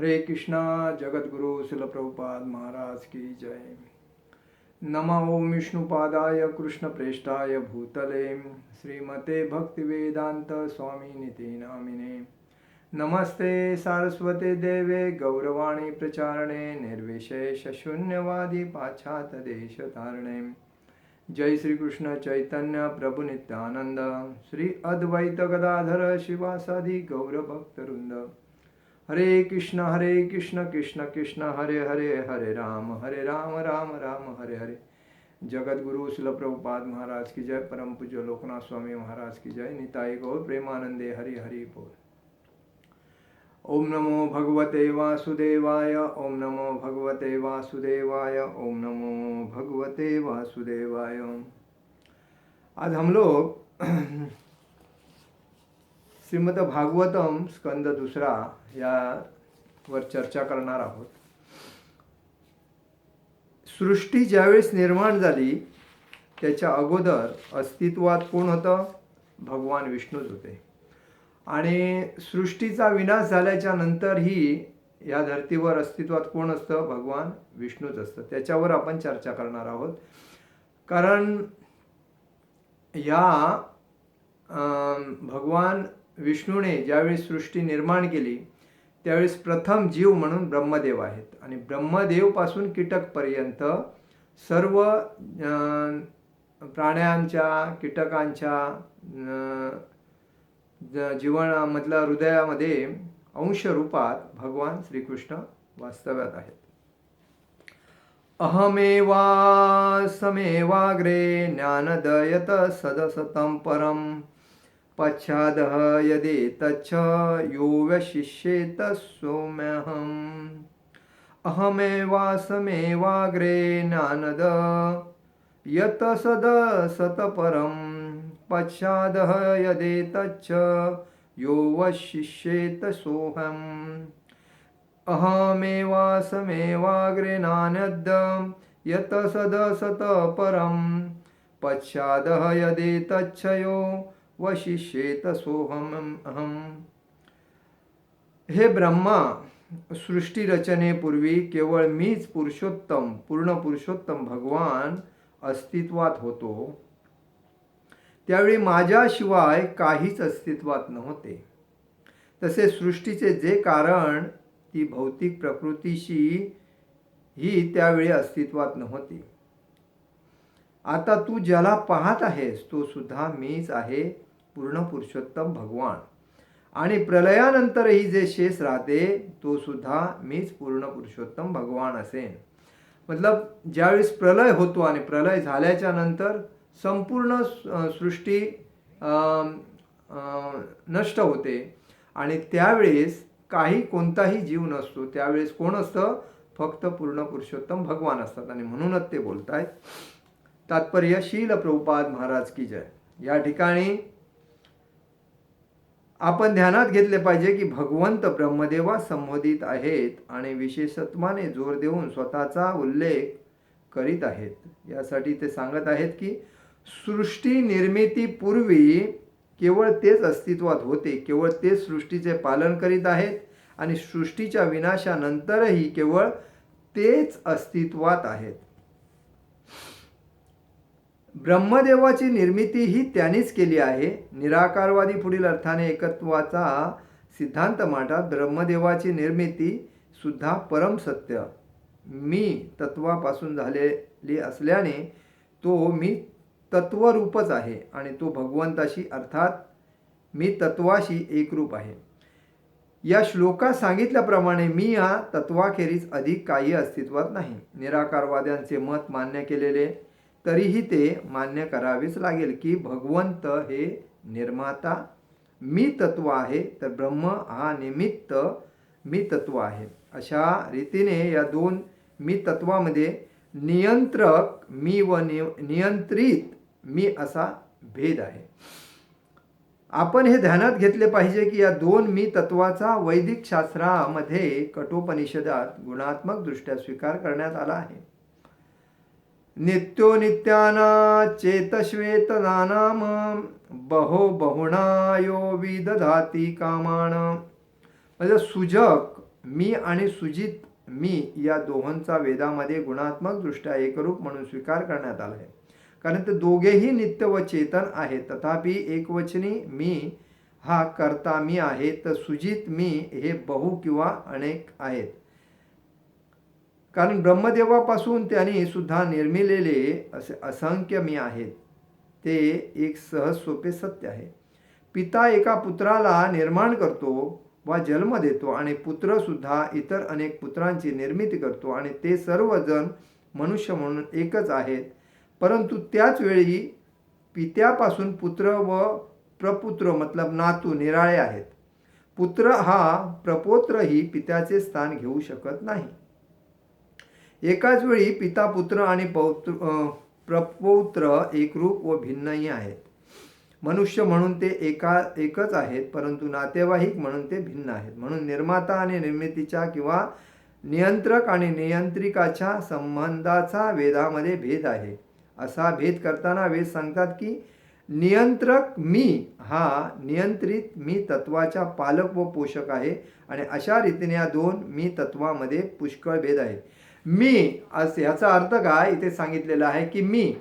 हरे कृष्णा। जगद्गुरु शिल प्रभुपाद महाराज की जय। नमो विष्णुपादाय कृष्णप्रेष्ठाय भूतले श्रीमते भक्तिवेदांत स्वामी निति नामिने। नमस्ते सारस्वते देवे गौरवाणी प्रचारणे निर्विशेष शून्यवादी पाश्चात्य देश तारणे। जय श्री कृष्ण चैतन्य प्रभु नित्यानंद श्री अद्वैत गदाधर शिवासादि गौर भक्तवृंद। हरे कृष्ण कृष्ण कृष्ण हरे हरे, हरे राम राम राम हरे हरे। जगद्गुरु शिल प्रभुपाद महाराज की जय। परम पूज्य लोकनाथ स्वामी महाराज की जय। निताई गौर प्रेमानंदे हरि हरि बोल। ओम नमो भगवते वासुदेवाय, ओम नमो भगवते वासुदेवाय, ओम नमो भगवते वासुदेवाय। आज हम लोग श्रीमद भागवतम स्कंद दूसरा यावर चर्चा करणार आहोत। सृष्टी ज्यावेळेस निर्माण झाली त्याच्या अगोदर अस्तित्वात कोण होतं? भगवान विष्णूच होते। आणि सृष्टीचा विनाश झाल्याच्या नंतरही या धर्तीवर अस्तित्वात कोण असतं? भगवान विष्णूच असतं। त्याच्यावर आपण चर्चा करणार आहोत। कारण या भगवान विष्णूने ज्यावेळी सृष्टी निर्माण केली त्यावेळेस प्रथम जीव म्हणून ब्रह्मदेव आहेत। आणि ब्रह्मदेवपासून कीटकपर्यंत सर्व प्राण्यांच्या कीटकांच्या जीवनामधल्या हृदयामध्ये अंश रूपात भगवान श्रीकृष्ण वास्तव्यात आहेत। अहमेवासमेवाग्रे ज्ञानदयत सदसतं परम पश्चादः यदि तच्छ यो वशिष्येत सोम्यहम्। अहमेवासमेवाग्रे ज्ञानद यत सदसतपरं पश्चादः यदि तच्छ यो वशिष्येत सोऽहम्। अहमेवासमेवाग्रे नान्यद् यत सदसतपरं पश्चादः यदि तच्छ यो वशिष्येत सोऽहम्। हे ब्रह्मा, सृष्टी रचनेपूर्वी केवळ मीच पुरुषोत्तम, पूर्ण पुरुषोत्तम भगवान अस्तित्वात होतो। त्यावेळी माझ्याशिवाय काहीच अस्तित्वात नव्हते। तसे सृष्टीचे जे कारण, ती भौतिक प्रकृतीशी ही त्यावेळी अस्तित्वात नव्हती। आता तू ज्याला पाहत आहेस तो सुद्धा मीच आहे, पूर्ण पुरुषोत्तम भगवान। आणि प्रलयानंतरही जे शेष राहते तो सुद्धा मीच पूर्ण पुरुषोत्तम भगवान असेन। मतलब ज्यावेळेस प्रलय होतो आणि प्रलय झाल्याच्या नंतर संपूर्ण सृष्टी नष्ट होते आणि त्यावेळेस कोणताही जीव नसतो। त्यावेळेस कोण असतं? फक्त पूर्ण पुरुषोत्तम भगवान असतात। आणि म्हणूनच ते बोलतायत। तात्पर्य शील प्रभुपाद महाराज की जय। या ठिकाणी आपण ध्यानात घेतले पाहिजे की भगवंत ब्रह्मदेवा संबोधित आहेत आणि विशेषत्वाने जोर देऊन स्वतःचा उल्लेख करीत आहेत। यासाठी ते सांगत आहेत की सृष्टी निर्मितीपूर्वी केवळ तेच अस्तित्वात होते, केवळ तेच सृष्टीचे पालन करीत आहेत आणि सृष्टीच्या विनाशानंतरही केवळ तेच अस्तित्वात आहेत। ब्रह्मदेवाची निर्मिती ही त्यांनीच केली आहे। निराकारवादी पुढील अर्थाने एकत्वाचा सिद्धांत मांडतात। ब्रह्मदेवाची निर्मिती सुद्धा परम सत्य मी तत्वापासून झालेली असल्याने तो मी तत्वरूपच आहे आणि तो भगवंताशी अर्थात मी तत्वाशी एकरूप आहे। या श्लोकात सांगितल्याप्रमाणे मी या तत्वाखेरीज अधिक काही अस्तित्वात नाही। निराकारवाद्यांचे मत मान्य केलेले तरीही ते मान्य करावेच लागेल की भगवंत हे निर्माता मी तत्व आहे, तर ब्रह्म हा निमित्त मी तत्व आहे। अशा रीतीने या दोन मी तत्वामध्ये नियंत्रक मी व नियंत्रित मी असा भेद आहे। आपण हे ध्यानात घेतले पाहिजे की या दोन मी तत्वाचा वैदिक शास्त्रामध्ये कठोपनिषदात गुणात्मक दृष्ट्या स्वीकार करण्यात आला आहे। नित्यो नित्याना चेतश्वेत नानाम बहु बहुणायो विदधाती कामाण। म्हणजे सुजक मी आणि सुजित मी या दोहोंचा वेदामध्ये गुणात्मक दृष्ट्या एकरूप म्हणून स्वीकार करण्यात आला आहे. कारण ते दोघेही नित्य व चेतन आहेत. तथापि एकवचनी मी हा कर्ता मी आहे, तर सुजित मी हे बहु किंवा अनेक आहेत. कारण ब्रह्मदेवापासून त्यांनी सुद्धा निर्मिलेले असे असंख्य मी आहेत. ते एक सहज सोपे सत्य आहे. पिता एका पुत्राला निर्माण करतो वा जन्म देतो आणि पुत्र सुद्धा इतर अनेक पुत्रांची निर्मिती करतो आणि ते सर्वजण मनुष्य म्हणून एकच आहेत. परंतु त्याच वेळी पित्यापासून पुत्र व प्रपुत्र मतलब नातू निराळे आहेत. पुत्र हा प्रपौत्रही पित्याचे स्थान घेऊ शकत नाही. एकाच वेळी पिता पुत्र आणि प्रपौत्र एकरूप व भिन्नही आहेत. मनुष्य म्हणून ते एकच आहेत, परंतु नातेवाईक म्हणून ते भिन्न आहेत. म्हणून निर्माता आणि निर्मितीच्या किंवा नियंत्रक आणि नियंत्रिकाच्या संबंधाचा वेदामध्ये भेद आहे. असा भेद करताना वेद सांगतात की नियंत्रक मी हा नियंत्रित मी तत्वाचा पालक व पोषक आहे आणि अशा रीतीने या दोन मी तत्वामध्ये पुष्कळ भेद आहे. मी असे याचा अर्थ काय इथे सांगितलेला आहे की मी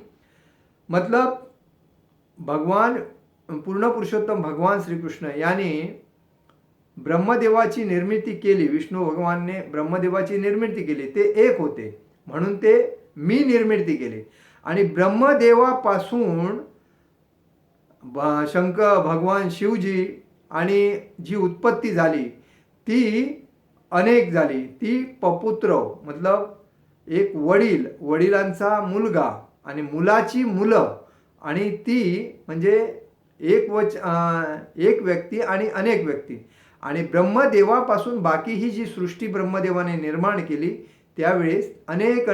मतलब भगवान पूर्ण पुरुषोत्तम भगवान श्रीकृष्ण यांनी ब्रह्मदेवाची निर्मिती केली. विष्णू भगवानने ब्रह्मदेवाची निर्मिती केली. ते एक होते म्हणून ते मी निर्मिती केली. आणि ब्रह्मदेवापासून शंकर भगवान शिवजी आणि जी उत्पत्ती झाली ती अनेक झाली. ती पपुत्र मतलब एक वडिलांचा मुलगा आणि मुलाची मुलं आणि ती म्हणजे एक व्यक्ती आणि अनेक व्यक्ती. आणि ब्रह्मदेवापासून बाकी ही जी सृष्टी ब्रह्मदेवाने निर्माण केली त्यावेळेस अनेक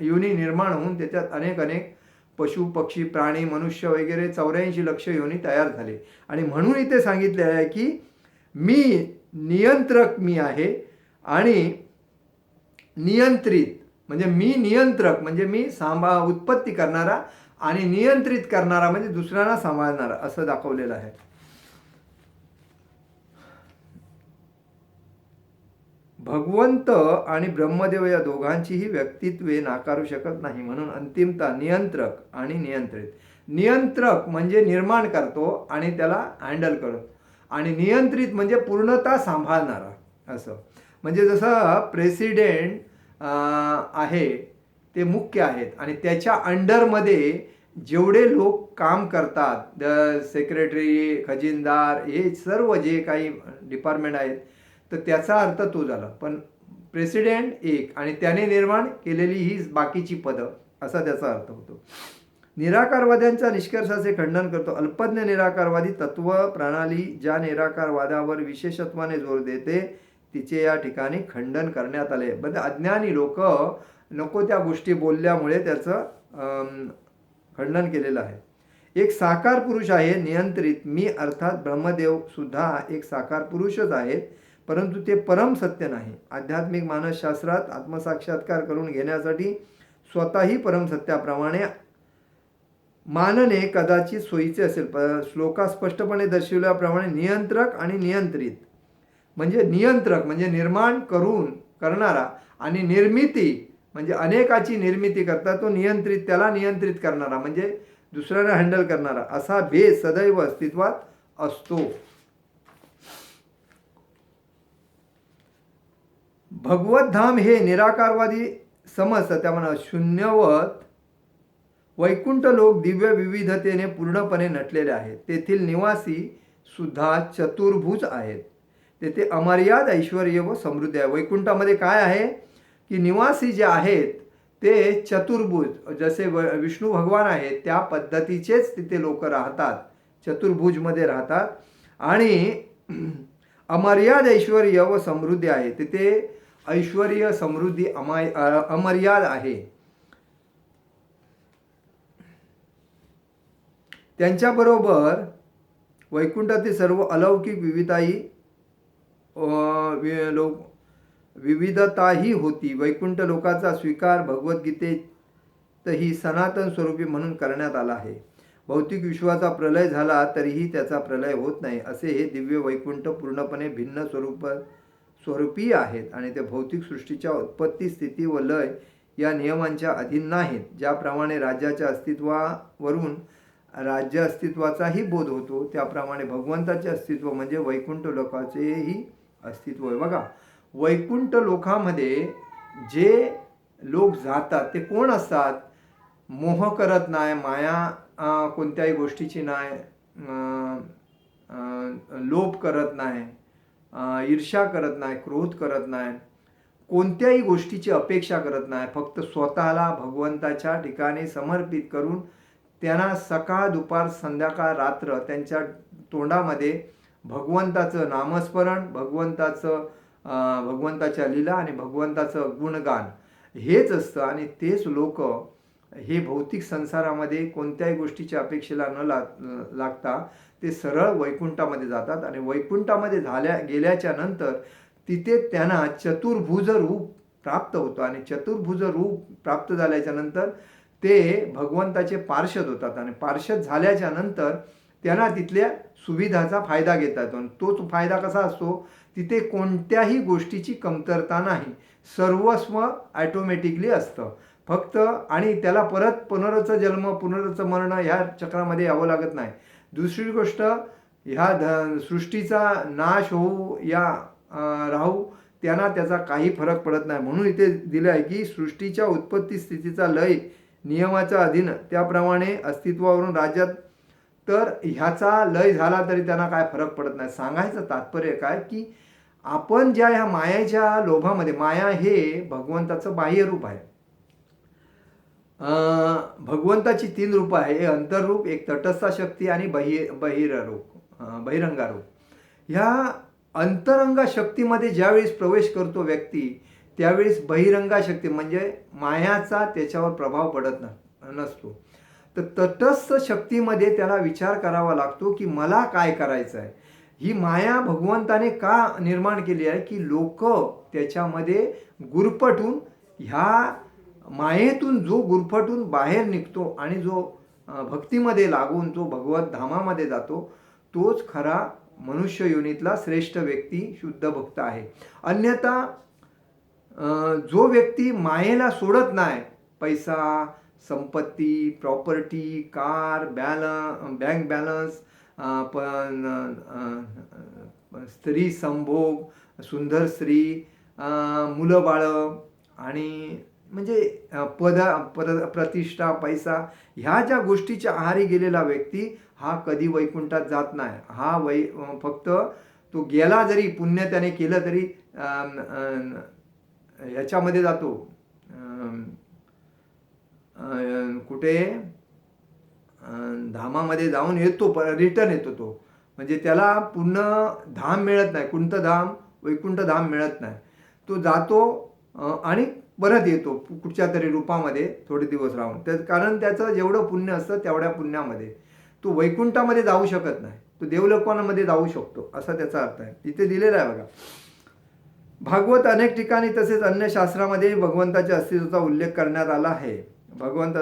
योनी निर्माण होऊन त्याच्यात अनेक पशु पक्षी प्राणी मनुष्य वगैरे 84 लक्ष योनी तयार झाले. आणि म्हणून इथे सांगितले आहे की मी नियंत्रक मी आहे आणि नियंत्रित म्हणजे मी नियंत्रक म्हणजे मी उत्पत्ती करणारा आणि नियंत्रित करणारा म्हणजे दुसऱ्यांना सांभाळणारा असं दाखवलेलं आहे. भगवंत आणि ब्रह्मदेव या दोघांचीही व्यक्तित्वे नाकारू शकत नाही. म्हणून अंतिमता नियंत्रक आणि नियंत्रित. नियंत्रक म्हणजे निर्माण करतो आणि त्याला हँडल करतो आणि नियंत्रित म्हणजे पूर्णतः सांभाळणारा असं. म्हणजे जसं प्रेसिडेंट आहे ते मुख्य आहेत आणि त्याच्या अंडरमध्ये जेवढे लोक काम करतात द सेक्रेटरी खजिनदार हे सर्व जे काही डिपार्टमेंट आहेत तर त्याचा अर्थ तो झाला. पण प्रेसिडेंट एक आणि त्याने निर्माण केलेली ही बाकीची पदं असा त्याचा अर्थ होतो. निराकारवाद्यांच्या निष्कर्षाचे खंडन करतो. अल्पज्ञ निराकारवादी तत्व प्रणाली ज्या निराकारवादावर विशेषत्वाने जोर देते तिचे या ठिकाणी खंडन करण्यात आले. म्हणजे अज्ञानी लोक नको त्या गोष्टी बोलल्यामुळे त्याचं खंडन केलेलं आहे. एक साकार पुरुष आहे नियंत्रित मी अर्थात ब्रह्मदेव सुद्धा एक साकार पुरुषच आहेत, परंतु ते परम सत्य नाही. आध्यात्मिक मानसशास्त्रात आत्मसाक्षात्कार करून घेण्यासाठी स्वतःही परमसत्याप्रमाणे मानणे कदाचित सोयीचे असेल. श्लोकात स्पष्टपणे दर्शवल्याप्रमाणे नियंत्रक आणि नियंत्रित म्हणजे नियंत्रक म्हणजे निर्माण करणारा आणि निर्मिती म्हणजे अनेकाची निर्मिती करता तो नियंत्रित त्याला नियंत्रित करणारा म्हणजे दुसऱ्याला हँडल करणारा असा भेद सदैव अस्तित्वात असतो. भगवत धाम हे निराकारवादी समजतात. त्यामुळे शून्यवत वैकुंठ लोक दिव्य विविधतेने पूर्णपणे नटलेले आहेत. तेथील निवासी सुद्धा चतुर्भुज आहेत. तेथे अमर्याद ऐश्वर्य व समृद्धी आहे. वैकुंठामध्ये काय आहे की निवासी जे आहेत ते चतुर्भुज जसे विष्णू भगवान आहेत त्या पद्धतीचेच तिथे लोक राहतात, चतुर्भुजमध्ये राहतात आणि अमर्याद ऐश्वर्य व समृद्धी आहे. तिथे ऐश्वर्य समृद्धी अमर्याद आहे. त्यांच्याबरोबर वैकुंठातील सर्व अलौकिक विविधताही होती. वैकुंठ लोकाचा स्वीकार भगवद्गीतेतही सनातन स्वरूपी म्हणून करण्यात आला आहे. भौतिक विश्वाचा प्रलय झाला तरीही त्याचा प्रलय होत नाही. असे हे दिव्य वैकुंठ पूर्णपणे भिन्न स्वरूपी आहेत आणि ते भौतिक सृष्टीच्या उत्पत्ती, स्थिती व लय या नियमांच्या अधीन नाहीत. ज्याप्रमाणे राज्याच्या अस्तित्वावरून राज्य अस्तित्वाचाही बोध होतो, त्याप्रमाणे भगवंताचे अस्तित्व म्हणजे वैकुंठ लोकाचेही अस्तित्व आहे. बघा, वैकुंठ लोकामध्ये जे लोक जातात ते कोण असतात? मोह करत नाही, माया कोणत्याही गोष्टीची नाही, लोभ करत नाही, ईर्ष्या करत नाही, क्रोध करत नाही, कोणत्याही गोष्टीची अपेक्षा करत नाही, फक्त स्वतःला भगवंताच्या ठिकाणी समर्पित करून त्यांना सकाळ दुपार संध्याकाळ रात्र त्यांच्या तोंडामध्ये भगवंताचं नामस्मरण, भगवंताच्या लीला आणि भगवंताचं गुणगान हेच असतं. आणि तेच लोक हे भौतिक संसारामध्ये कोणत्याही गोष्टीच्या अपेक्षेला न लागता ते सरळ वैकुंठामध्ये जातात. आणि वैकुंठामध्ये गेल्याच्या नंतर तिथे त्यांना चतुर्भुज रूप प्राप्त होतं. आणि चतुर्भुज रूप प्राप्त झाल्याच्या नंतर ते भगवंताचे पार्षद होतात. आणि पार्षद झाल्याच्या नंतर त्यांना तिथल्या सुविधाचा फायदा घेता येतो. तोच फायदा कसा असतो? तिथे कोणत्याही गोष्टीची कमतरता नाही, सर्वस्व ॲटोमॅटिकली असतं फक्त. आणि त्याला परत पुनर्जन्म मरण ह्या चक्रामध्ये यावं लागत नाही. दुसरी गोष्ट, ह्या सृष्टीचा नाश होऊ या राहू त्यांना त्याचा काही फरक पडत नाही. म्हणून इथे दिलं आहे की सृष्टीच्या उत्पत्ती स्थितीचा लय नियमाच्या अधीन, त्याप्रमाणे अस्तित्वावरून राज्यात. तर ह्याचा लय झाला तरी त्यांना काय फरक पडत नाही. सांगायचं तात्पर्य काय की आपण ज्या ह्या मायाच्या लोभामध्ये, माया हे भगवंताचं बाह्य रूप आहे. भगवंताची 3 रूप आहे, एक अंतररूप, एक तटस्थ शक्ती आणि बहिरंगा रूप. ह्या अंतरंगा शक्तीमध्ये ज्यावेळेस प्रवेश करतो व्यक्ती, त्यावेळेस बहिरंगा शक्ती म्हणजे मायाचा त्याच्यावर प्रभाव पडत नसतो. तर तटस्थ शक्तीमध्ये त्याला विचार करावा लागतो की मला काय करायचं आहे. ही माया भगवंताने का निर्माण केली आहे की लोक त्याच्यामध्ये गुरफटून, ह्या मायेतून जो गुरफटून बाहेर निघतो आणि जो भक्तीमध्ये लागून जो भगवत धामामध्ये जातो, तोच खरा मनुष्य योनीतला श्रेष्ठ व्यक्ती, शुद्ध भक्त आहे. अन्यथा जो व्यक्ती मायेला सोडत नाही, पैसा, संपत्ती, प्रॉपर्टी, कार, बँक बॅलन्स, स्त्री संभोग, सुंदर स्त्री, मुलं बाळं आणि म्हणजे प्रतिष्ठा, पैसा, ह्या ज्या गोष्टीच्या आहारी गेलेला व्यक्ती हा कधी वैकुंठात जात नाही. हा फक्त तो गेला जरी, पुण्य त्याने केलं तरी ह्याच्यामध्ये जातो, कुठे धामामध्ये जाऊन येतो, रिटर्न येतो तो. म्हणजे त्याला पूर्ण धाम मिळत नाही, कोणतं धाम? वैकुंठ धाम मिळत नाही. तो जातो आणि परत येतो कुठच्या तरी रूपामध्ये थोडे दिवस राहून. कारण त्याचं जेवढं पुण्य असतं तेवढ्या पुण्यामध्ये तो वैकुंठामध्ये जाऊ शकत नाही, तो देवलोकांमध्ये जाऊ शकतो, असा त्याचा अर्थ आहे. तिथे दिलेला आहे बघा. भागवत अनेक ठिकाणी तसेच अन्य शास्त्रामध्ये भगवंताच्या अस्तित्वाचा उल्लेख करण्यात आला आहे. भगवंत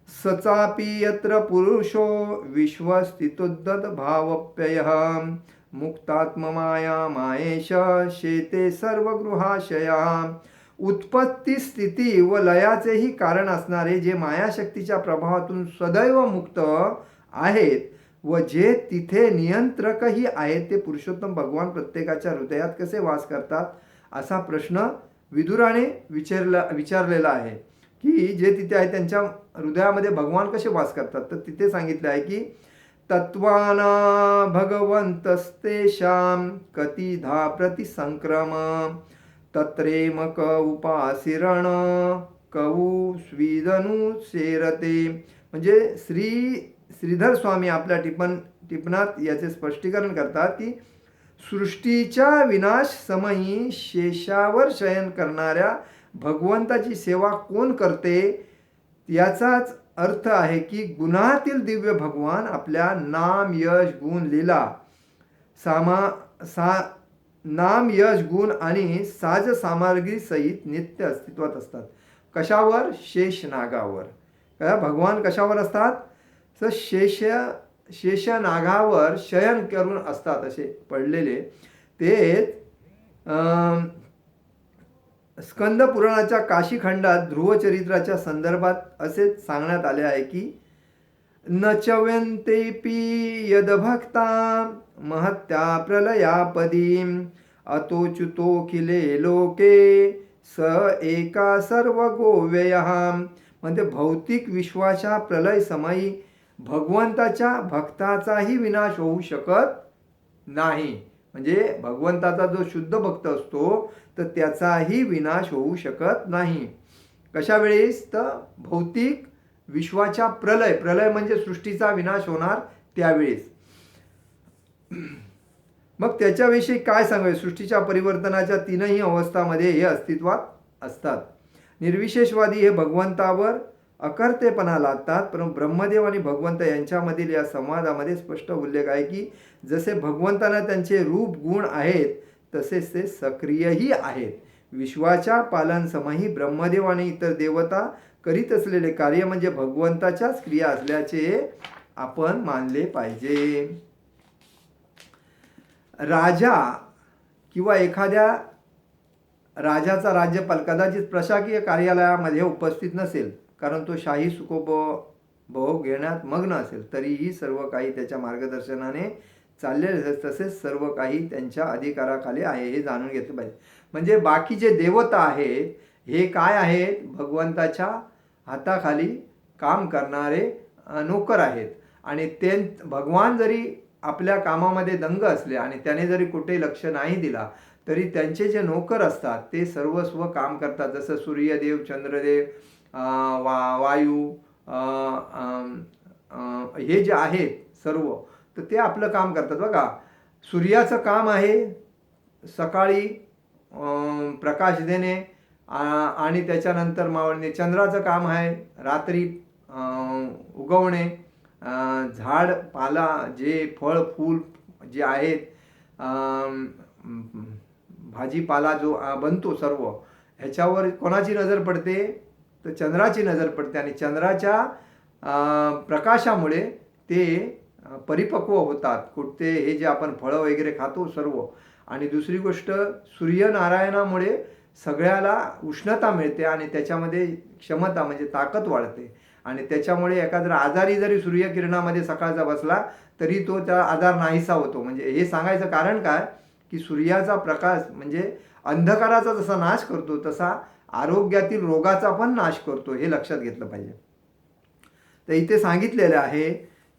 सचापि यत्र पुरुषो विश्वस्थितोद्दत भावप्ययः मुक्तात्ममाया मायेश शेते सर्वगृहाशया. उत्पत्ती, स्थिती व लयाचेही कारण असणारे जे मायाशक्तीच्या प्रभावातून सदैव मुक्त आहेत व जे तिथे नियंत्रकही आहेत, ते पुरुषोत्तम भगवान प्रत्येकाच्या हृदयात कसे वास करतात, असा प्रश्न विदुराने विचारलेला आहे की जे तिथे आहे त्यांच्या हृदयामध्ये भगवान कसे वास करतात. तर तिथे सांगितले आहे की तत्वाना भगवंतस्तेषां कतिधा प्रतिसंक्रम तत्रेमक उपासिरण कऊ स्वीदनु शेरते. म्हणजे श्रीधर स्वामी आपल्या टिपणात याचे स्पष्टीकरण करतात की सृष्टीच्या विनाश समयी शेषावर शयन करणाऱ्या भगवंताची सेवा कोण करते, याचाच अर्थ आहे की गुणातील दिव्य भगवान आपल्या नाम, यश, गुण, लीला, नाम, यश, गुण आणि साज सामग्री सहित नित्य अस्तित्वात असतात. कशावर? शेष नागावर. भगवान कशावर असतात? तर शेष नागावर शयन करून असतात, असे पडलेले. ते अं, स्कंद पुराणाच्या काशीखंडात ध्रुवचरित्राच्या संदर्भात असेच सांगण्यात आले आहे की न च्यवन्तेऽपि यद्भक्ता महत्या प्रलयापदी अतोच्युतोखिले लोके स एका सर्व गोव्ययः. म्हणजे भौतिक विश्वाच्या प्रलय समयी भगवंताच्या भक्ताचाही विनाश होऊ शकत नाही. म्हणजे भगवंताचा जो शुद्ध भक्त असतो तर त्याचाही विनाश होऊ शकत नाही. कशा वेळेस? तर भौतिक विश्वाच्या प्रलय, प्रलय म्हणजे सृष्टीचा विनाश होणार त्यावेळेस. मग त्याच्याविषयी काय सांगावे? सृष्टीच्या परिवर्तनाच्या तीनही अवस्थामध्ये हे अस्तित्वात असतात. निर्विशेषवादी हे भगवंतावर अकर्तेपणा लादतात, परंतु ब्रह्मदेव आणि भगवंत यांच्यामधील या संवादामध्ये स्पष्ट उल्लेख आहे की जसे भगवंतांना त्यांचे रूप गुण आहेत तसेच ते सक्रियही आहेत. विश्वाच्या पालनसमयी ब्रह्मदेव आणि इतर देवता करीत असलेले कार्य म्हणजे भगवंताच्याच क्रिया असल्याचे आपण मानले पाहिजे. राजा किंवा एखाद्या राजाचा राज्यपाल कदाचित प्रशासकीय कार्यालयामध्ये उपस्थित नसेल, कारण तो शाही सुखोपभोग घेण्यात मग्न असेल, तरीही सर्व काही त्याच्या मार्गदर्शनाने चाललेले असेल, तसेच सर्व काही त्यांच्या अधिकाराखाली आहे हे जाणून घेतले पाहिजे. म्हणजे बाकीचे देवता आहेत हे काय आहेत? भगवंताच्या हाताखाली काम करणारे नोकर आहेत. आणि ते भगवान जरी आपल्या कामामध्ये दंग असले आणि त्याने जरी कुठे लक्ष नाही दिला तरी त्यांचे जे नोकर असतात ते सर्वस्व काम करतात. जसं सूर्यदेव, चंद्रदेव, वायू, हे जे आहेत सर्व, तर ते आपलं काम करतात. बघा, सूर्याचं काम आहे सकाळी प्रकाश देणे आणि त्याच्यानंतर मावळणे. चंद्राचं काम आहे रात्री उगवणे. झाड पाला जे फळ फूल जे आहेत, भाजीपाला जो बनतो सर्व, ह्याच्यावर कोणाची नजर पडते? तर चंद्राची नजर पडते. आणि चंद्राच्या प्रकाशामुळे ते परिपक्व होतात. कुठते हे जे आपण फळं वगैरे खातो सर्व. आणि दुसरी गोष्ट, सूर्यनारायणामुळे सगळ्याला उष्णता मिळते आणि त्याच्यामध्ये क्षमता म्हणजे ताकद वाढते. आणि त्याच्यामुळे एखादा आजारी जरी सूर्यकिरणामध्ये सकाळचा बसला तरी तो त्या आजार नाहीसा होतो. म्हणजे हे सांगायचं कारण काय की सूर्याचा प्रकाश म्हणजे अंधकाराचा जसा नाश करतो तसा आरोग्यातील रोगाचा पण नाश करतो, हे लक्षात घेतलं पाहिजे. तर इथे सांगितलेलं आहे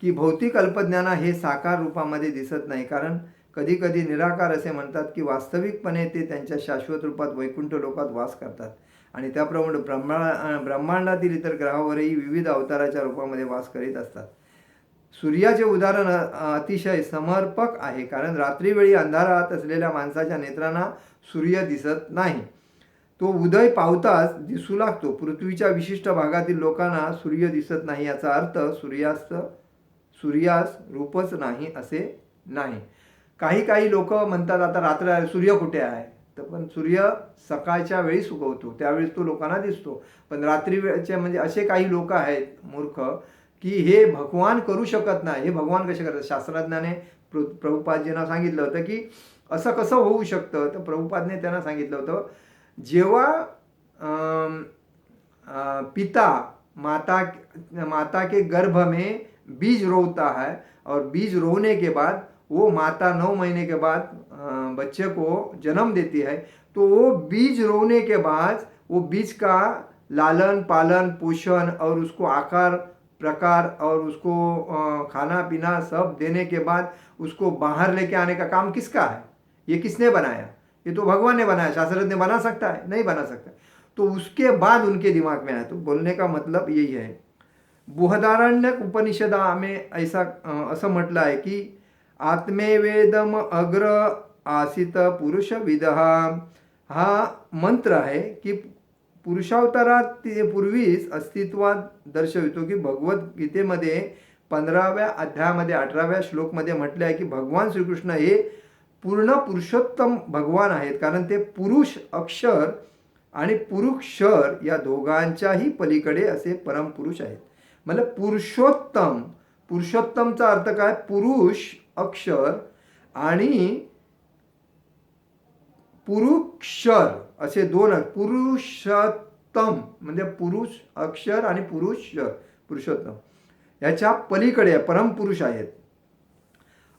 की भौतिक अल्पज्ञान हे साकार रूपामध्ये दिसत नाही, कारण कधी कधी निराकार असे म्हणतात की वास्तविकपणे ते त्यांच्या शाश्वत रूपात वैकुंठ लोकात वास करतात आणि त्याप्रमाणे ब्रह्मांडातील इतर ग्रहावरही विविध अवताराच्या रूपामध्ये वास करीत असतात. सूर्याचे उदाहरण अतिशय समर्पक आहे, कारण रात्रीवेळी अंधारात असलेल्या माणसाच्या नेत्रांना सूर्य दिसत नाही. तो उदय पावताच दिसू लागतो. पृथ्वीच्या विशिष्ट भागातील लोकांना सूर्य दिसत नाही, याचा अर्थ सूर्यास रूपच नाही असे नाही. काही लोक म्हणतात आता रात्र सूर्य कुठे आहे? तर पण सूर्य सकाळच्या वेळीच उगवतो, त्यावेळेस तो लोकांना दिसतो. पण रात्री वेळचे म्हणजे असे काही लोक आहेत मूर्ख की हे भगवान करू शकत नाही. हे भगवान कसे करतात? शास्त्रज्ञाने प्रभुपादजींना सांगितलं होतं की असं कसं होऊ शकतं? तर प्रभुपादने त्यांना सांगितलं होतं, जेव्हा पिता माता के गर्भ में बीज रोता है और बीज रोने के बाद वो माता 9 महीने के बाद बच्चे को जन्म देती है, तो वो बीज रोने के बाद वो बीज का लालन पालन पोषण और उसको आकार प्रकार और उसको खाना पीना सब देने के बाद उसको बाहर लेके आने का काम किसका है? ये किसने बनाया? ये तो भगवान ने बनाया। शास्त्रज्ञ बना सकता है? नहीं बना सकता। तो उसके बाद उनके दिमाग में आया। तो बोलने का मतलब यही है। बृहदारण्यक उपनिषदा में ऐसा असं म्हटलं आहे की आत्मेवेदम अग्र आसित पुरुष विदहा, हा मंत्र आहे की पुरुषावतारात ते पूर्वीच अस्तित्वात दर्शवितो की भगवद्गीतेमध्ये 15व्या अध्यायामध्ये 18व्या श्लोकमध्ये म्हटले आहे की भगवान श्रीकृष्ण हे पूर्ण पुरुषोत्तम भगवान आहेत, कारण ते पुरुष अक्षर आणि पुरुषर या दोघांच्याही पलीकडे असे परमपुरुष आहेत. म्हणजे पुरुषोत्तम, पुरुषोत्तमचा अर्थ काय? पुरुष अक्षर आणि पुरुषर असे दोन पुरुषोत्तम म्हणजे पुरुष अक्षर आणि पुरुषोत्तम याच्या पलीकडे परमपुरुष आहेत.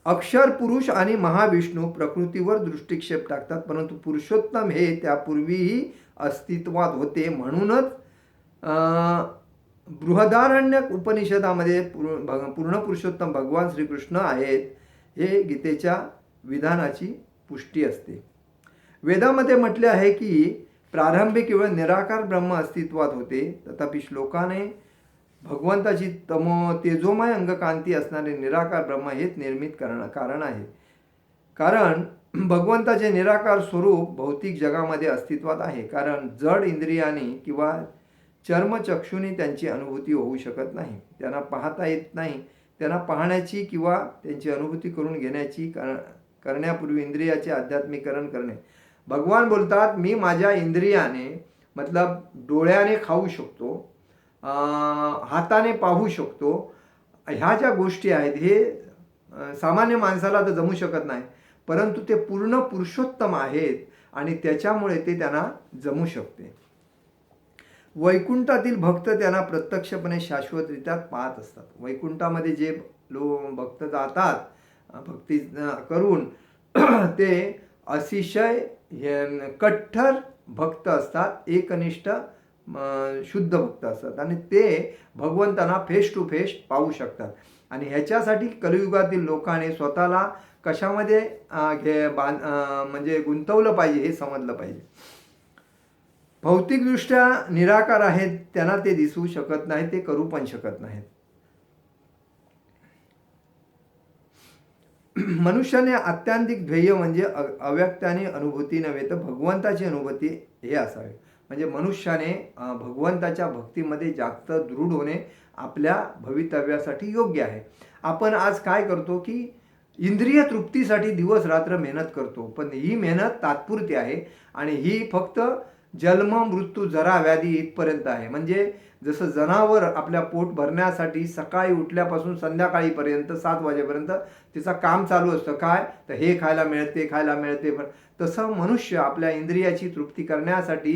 अक्षर पुरुष आणि महाविष्णू प्रकृतीवर दृष्टिक्षेप टाकतात, परंतु पुरुषोत्तम हे त्यापूर्वीही अस्तित्वात होते. म्हणूनच बृहदारण्यक उपनिषदामध्ये पूर्ण पुरुषोत्तम भगवान श्रीकृष्ण आहेत हे गीतेच्या विधानाची पुष्टी असते. वेदामध्ये म्हटले आहे की प्रारंभी केवळ निराकार ब्रह्म अस्तित्वात होते, तथापि श्लोकाने भगवंताची तेजोमय अंगकांती असणारे निराकार ब्रह्म हेच निर्मित कारण आहे. कारण भगवंताचे निराकार स्वरूप भौतिक जगामध्ये अस्तित्वात आहे. कारण जड इंद्रियाने किंवा चर्मचक्षुनी त्यांची अनुभूती होऊ शकत नाही, त्यांना पाहता येत नाही. त्यांना पाहण्याची किंवा त्यांची अनुभूती करून घेण्याची करण्यापूर्वी इंद्रियाचे आध्यात्मिकरण करणे. भगवान बोलतात, मी माझ्या इंद्रियाने मतलब डोळ्याने खाऊ शकतो, हाताने पाहू शकतो. ह्या ज्या गोष्टी आहेत हे सामान्य माणसाला तर जमू शकत नाही, परंतु ते पूर्ण पुरुषोत्तम आहेत आणि त्याच्यामुळे ते त्यांना जमू शकते. वैकुंठातील भक्त त्यांना प्रत्यक्षपणे शाश्वतरित्या पाहत असतात. वैकुंठामध्ये जे भक्त जातात भक्ती करून ते अतिशय कठ्ठर भक्त असतात, एकनिष्ठ शुद्ध भक्त असतात आणि ते भगवंतांना फेस टू फेस पाहू शकतात. आणि ह्याच्यासाठी कलियुगातील लोकांनी स्वतःला कशामध्ये म्हणजे गुंतवलं पाहिजे हे समजलं पाहिजे. भौतिकदृष्ट्या निराकार आहेत, त्यांना ते दिसू शकत नाही, ते करू पण शकत नाहीत. मनुष्याने आत्यंतिक ध्येय म्हणजे अव्यक्ताने अनुभूती नव्हे तर भगवंताची अनुभूती हे असावे. म्हणजे मनुष्याने भगवंताच्या भक्तीमध्ये जास्त दृढ होणे आपल्या भवितव्यासाठी योग्य आहे. आपण आज काय करतो की इंद्रिय तृप्तीसाठी दिवस रात्र मेहनत करतो, पण ही मेहनत तात्पुरती आहे आणि ही फक्त जन्म मृत्यू जरा व्याधी इथपर्यंत आहे. म्हणजे जसं जनावर आपल्या पोट भरण्यासाठी सकाळी उठल्यापासून संध्याकाळीपर्यंत 7 वाजेपर्यंत तिचं काम चालू असतं, काय तर हे खायला मिळते खायला मिळते, पण तसं मनुष्य आपल्या इंद्रियाची तृप्ती करण्यासाठी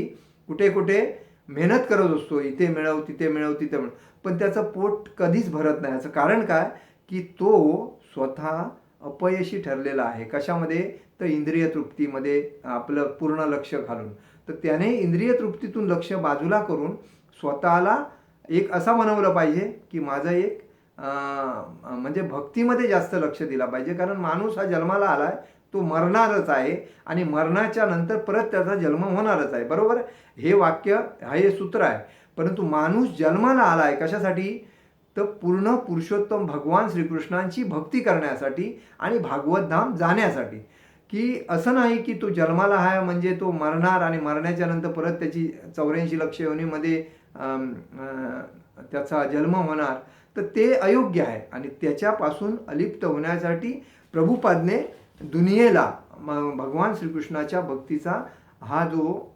कुठे कुठे मेहनत करत असतो, इथे मिळव तिथे मिळव तिथे मिळव, पण त्याचं पोट कधीच भरत नाही. याचं कारण काय की तो स्वतः अपयशी ठरलेला आहे. कशामध्ये तर इंद्रिय तृप्तीमध्ये आपलं पूर्ण लक्ष घालून. तर त्याने इंद्रिय तृप्तीतून लक्ष बाजूला करून स्वतःला एक असा बनवलं पाहिजे की माझं एक म्हणजे भक्तीमध्ये जास्त लक्ष दिला पाहिजे. कारण माणूस हा जन्माला आलाय, तो मरणारच आहे आणि मरणाच्या नंतर परत त्याचा जन्म होणारच आहे. बरोबर, हे वाक्य हे सूत्र आहे. परंतु माणूस जन्माला आलाय कशासाठी तर पूर्ण पुरुषोत्तम भगवान श्रीकृष्णांची भक्ती करण्यासाठी आणि भागवत धाम जाण्यासाठी. की असं नाही की तो जन्माला आहे म्हणजे तो मरणार आणि मरण्याच्या नंतर परत त्याची 84 लक्ष योनीमध्ये त्याचा जन्म होणार, तर ते अयोग्य आहे. आणि त्याच्यापासून अलिप्त होण्यासाठी प्रभुपादने दुनियेला भगवान श्रीकृष्णाच्या भक्तीचा हा जो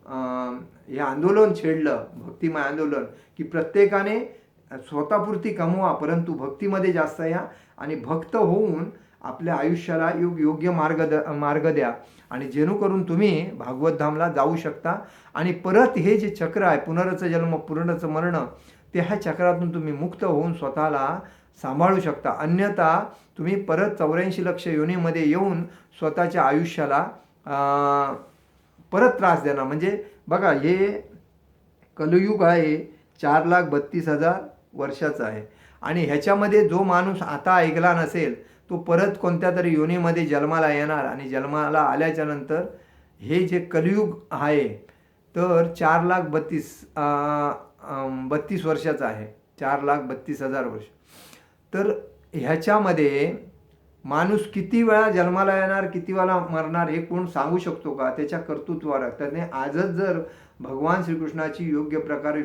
हे आंदोलन छेडलं, भक्तिमय आंदोलन, की प्रत्येकाने स्वतःपुरती कमवा परंतु भक्तीमध्ये जास्त या आणि भक्त होऊन आपल्या आयुष्याला योग्य मार्ग द्या आणि जेणेकरून तुम्ही भागवत धामला जाऊ शकता आणि परत हे जे चक्र आहे पुनरच जन्म पूर्णच मरण, ते ह्या चक्रातून तुम्ही मुक्त होऊन स्वतःला सांभाळू शकता. अन्यथा तुम्ही परत 84 लक्ष योनीमध्ये येऊन स्वतःच्या आयुष्याला परत त्रास देणार. म्हणजे बघा, हे कलियुग आहे 4,32,000 वर्षाचा आहे आणि ह्याच्यामध्ये जो माणूस आता ऐकला नसेल तो परत कोणत्या तरी योनीमध्ये जन्माला येणार आणि जन्माला आल्याच्या नंतर हे जे कलियुग आहे तर 4,32,000 वर्षाचा आहे, 4,32,000 वर्ष. तर ह्याच्यामध्ये माणूस किती वेळा जन्माला येणार किती वेळा मरणार हे कोण सांगू शकतो का? त्याच्या कर्तृत्वावर. त्याने आजच जर भगवान श्रीकृष्णाची योग्य प्रकारे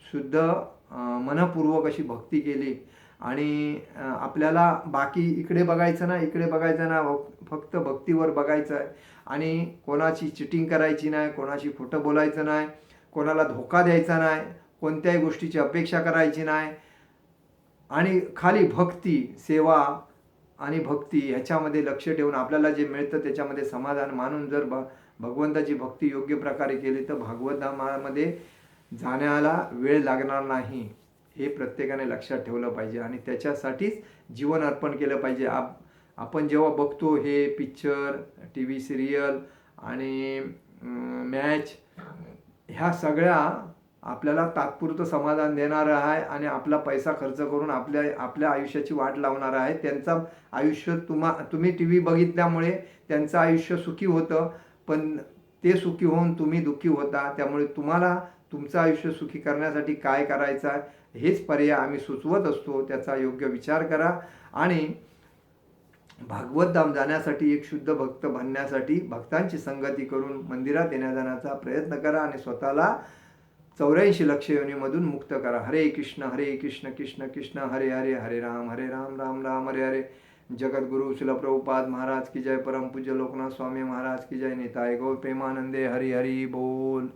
शुद्ध मनपूर्वक अशी भक्ती केली आणि आपल्याला बाकी इकडे बघायचं ना इकडे बघायचं ना, फक्त भक्तीवर बघायचं आहे आणि कोणाची चिटिंग करायची नाही, कोणाशी खोटं बोलायचं नाही, कोणाला धोका द्यायचा नाही, कोणत्याही गोष्टीची अपेक्षा करायची नाही आणि खाली भक्ती सेवा आणि भक्ती ह्याच्यामध्ये लक्ष ठेवून आपल्याला जे मिळतं त्याच्यामध्ये समाधान मानून जर भगवंताची भक्ती योग्य प्रकारे केली तर भागवत धामामध्ये जाण्याला वेळ लागणार नाही, हे प्रत्येकाने लक्षात ठेवलं पाहिजे आणि त्याच्यासाठीच जीवन अर्पण केलं पाहिजे. आपण जेव्हा बघतो हे पिक्चर, टी व्ही सिरियल आणि मॅच, ह्या सगळ्या आपल्याला तात्पुरतं समाधान देणारं आहे आणि आपला पैसा खर्च करून आपल्या आयुष्याची वाट लावणार आहे. त्यांचं आयुष्य तुम्ही टी व्ही बघितल्यामुळे त्यांचं आयुष्य सुखी होतं, पण ते सुखी होऊन तुम्ही दुःखी होता. त्यामुळे तुम्हाला तुमचं आयुष्य सुखी करण्यासाठी काय करायचं आहे हेच पर्याय आम्ही सुचवत असतो. त्याचा योग्य विचार करा आणि भागवत धाम जाण्यासाठी एक शुद्ध भक्त बनण्यासाठी भक्तांची संगती करून मंदिरात येण्याजाण्याचा प्रयत्न करा आणि स्वतःला 84 लक्ष योनीमधून मुक्त करा. हरे कृष्ण कृष्ण कृष्ण हरे हरे, हरे राम राम राम हरे हरे. जगद्गुरु शिल प्रभुपाद महाराज की जय. परम पूज्य लोकनाथ स्वामी महाराज की जय. निताय गौर प्रेमानंदे. हरि हरि बोल.